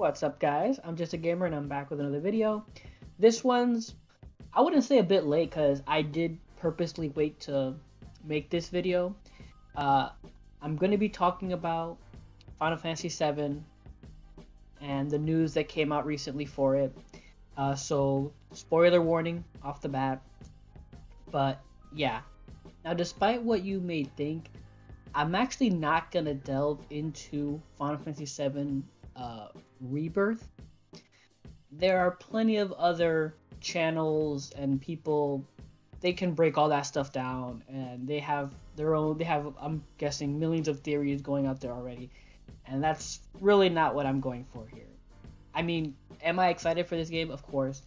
What's up, guys? I'm just a gamer and I'm back with another video. This one's, I wouldn't say a bit late because I did purposely wait to make this video. Uh, I'm going to be talking about Final Fantasy VII and the news that came out recently for it. So, spoiler warning off the bat. But yeah, now despite what you may think, I'm actually not going to delve into Final Fantasy VII Rebirth. There are plenty of other channels and people, they can break all that stuff down, and they have I'm guessing millions of theories going out there already, and that's really not what I'm going for here. I mean, am I excited for this game? Of course.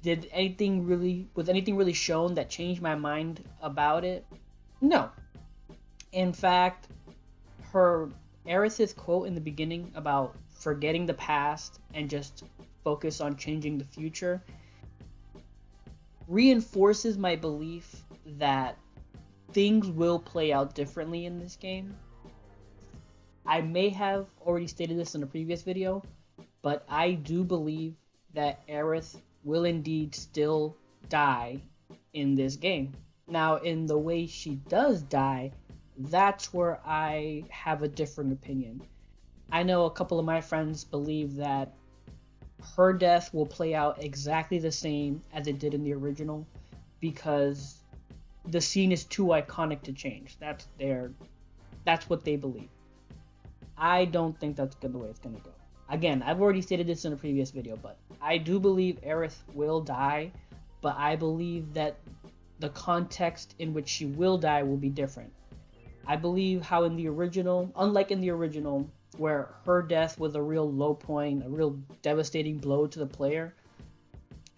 Was anything really shown that changed my mind about it? No. In fact, Eris's quote in the beginning about forgetting the past and just focus on changing the future reinforces my belief that things will play out differently in this game. I may have already stated this in a previous video, but I do believe that Aerith will indeed still die in this game. Now, in the way she does die, that's where I have a different opinion. I know a couple of my friends believe that her death will play out exactly the same as it did in the original because the scene is too iconic to change. That's what they believe. I don't think that's the way it's gonna go. Again, I've already stated this in a previous video, but I do believe Aerith will die, but I believe that the context in which she will die will be different. I believe how in the original, unlike in the original, where her death was a real low point, a real devastating blow to the player,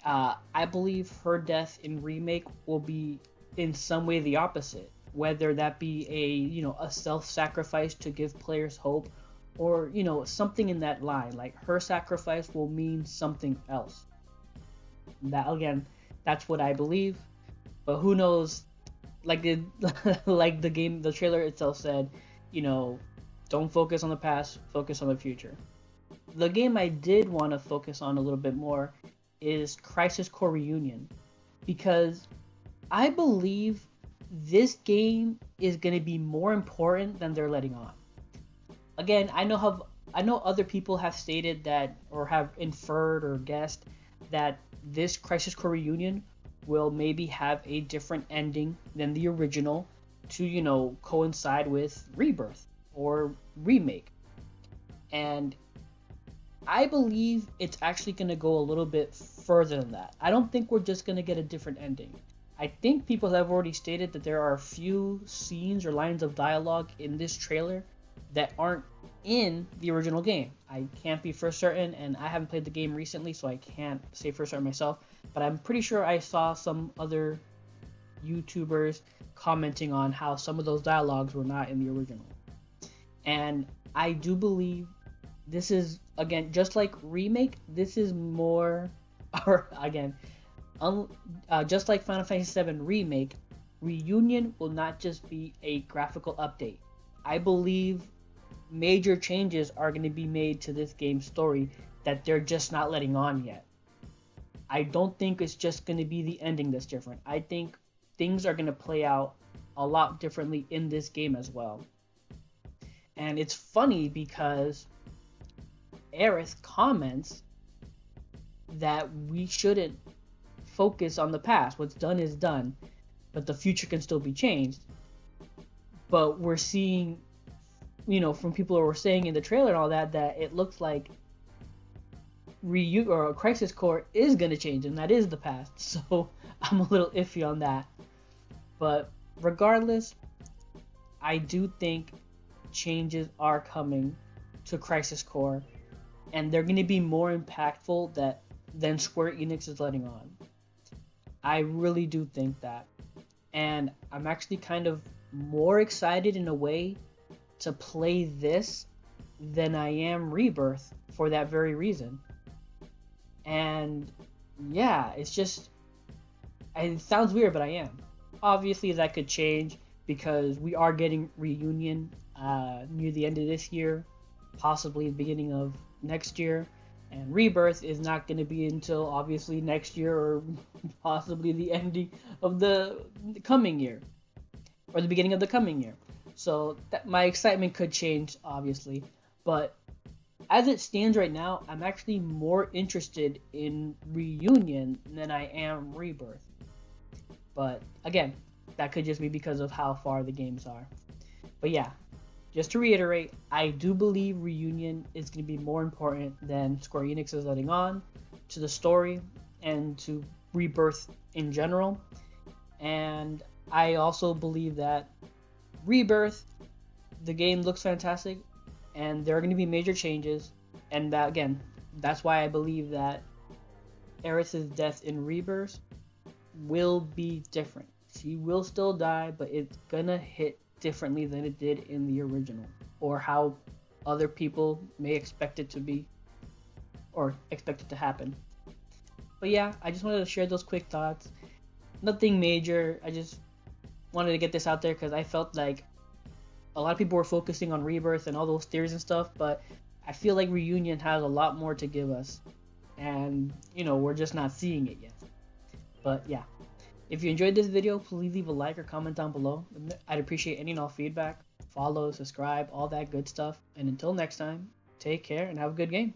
I believe her death in Remake will be in some way the opposite. Whether that be a self-sacrifice to give players hope, or something in that line. Like her sacrifice will mean something else. That again, that's what I believe. But who knows? Like the trailer itself said, don't focus on the past, focus on the future. The game I did want to focus on a little bit more is Crisis Core Reunion, because I believe this game is going to be more important than they're letting on. Again, I know other people have stated that, or have inferred or guessed that this Crisis Core Reunion will maybe have a different ending than the original to, coincide with Rebirth or Remake. And I believe it's actually going to go a little bit further than that. I don't think we're just going to get a different ending. I think people have already stated that there are a few scenes or lines of dialogue in this trailer that aren't in the original game. I can't be for certain, and I haven't played the game recently, so I can't say for certain myself, but I'm pretty sure I saw some other YouTubers commenting on how some of those dialogues were not in the original. And I do believe this is, again, just like Remake, this is more, or again, just like Final Fantasy VII Remake, Reunion will not just be a graphical update. I believe major changes are going to be made to this game's story that they're just not letting on yet. I don't think it's just going to be the ending that's different. I think things are going to play out a lot differently in this game as well. And it's funny because Aerith comments that we shouldn't focus on the past. What's done is done, but the future can still be changed. But we're seeing, from people who were saying in the trailer and all that it looks like Crisis Core is going to change, and that is the past. So I'm a little iffy on that. But regardless, I do think changes are coming to Crisis Core, and they're going to be more impactful than Square Enix is letting on. I really do think that. And I'm actually kind of more excited in a way to play this than I am Rebirth for that very reason. And yeah, it sounds weird, but I am. Obviously that could change because we are getting Reunion near the end of this year, possibly the beginning of next year, and Rebirth is not going to be until obviously next year or possibly the ending of the coming year or the beginning of the coming year. So my excitement could change, obviously, but as it stands right now, I'm actually more interested in Reunion than I am Rebirth. But again, that could just be because of how far the games are. But yeah, just to reiterate, I do believe Reunion is going to be more important than Square Enix is letting on to the story and to Rebirth in general. And I also believe that Rebirth, the game looks fantastic, and there are going to be major changes, and that, again, that's why I believe that Erins' death in Rebirth will be different. She will still die, but it's gonna hit differently than it did in the original, or how other people may expect it to be, or expect it to happen. But yeah, I just wanted to share those quick thoughts. Nothing major, I just wanted to get this out there because I felt like a lot of people were focusing on Rebirth and all those theories and stuff, but I feel like Reunion has a lot more to give us, and we're just not seeing it yet. But yeah, if you enjoyed this video, please leave a like or comment down below. I'd appreciate any and all feedback. Follow, subscribe, all that good stuff. And until next time, take care and have a good game.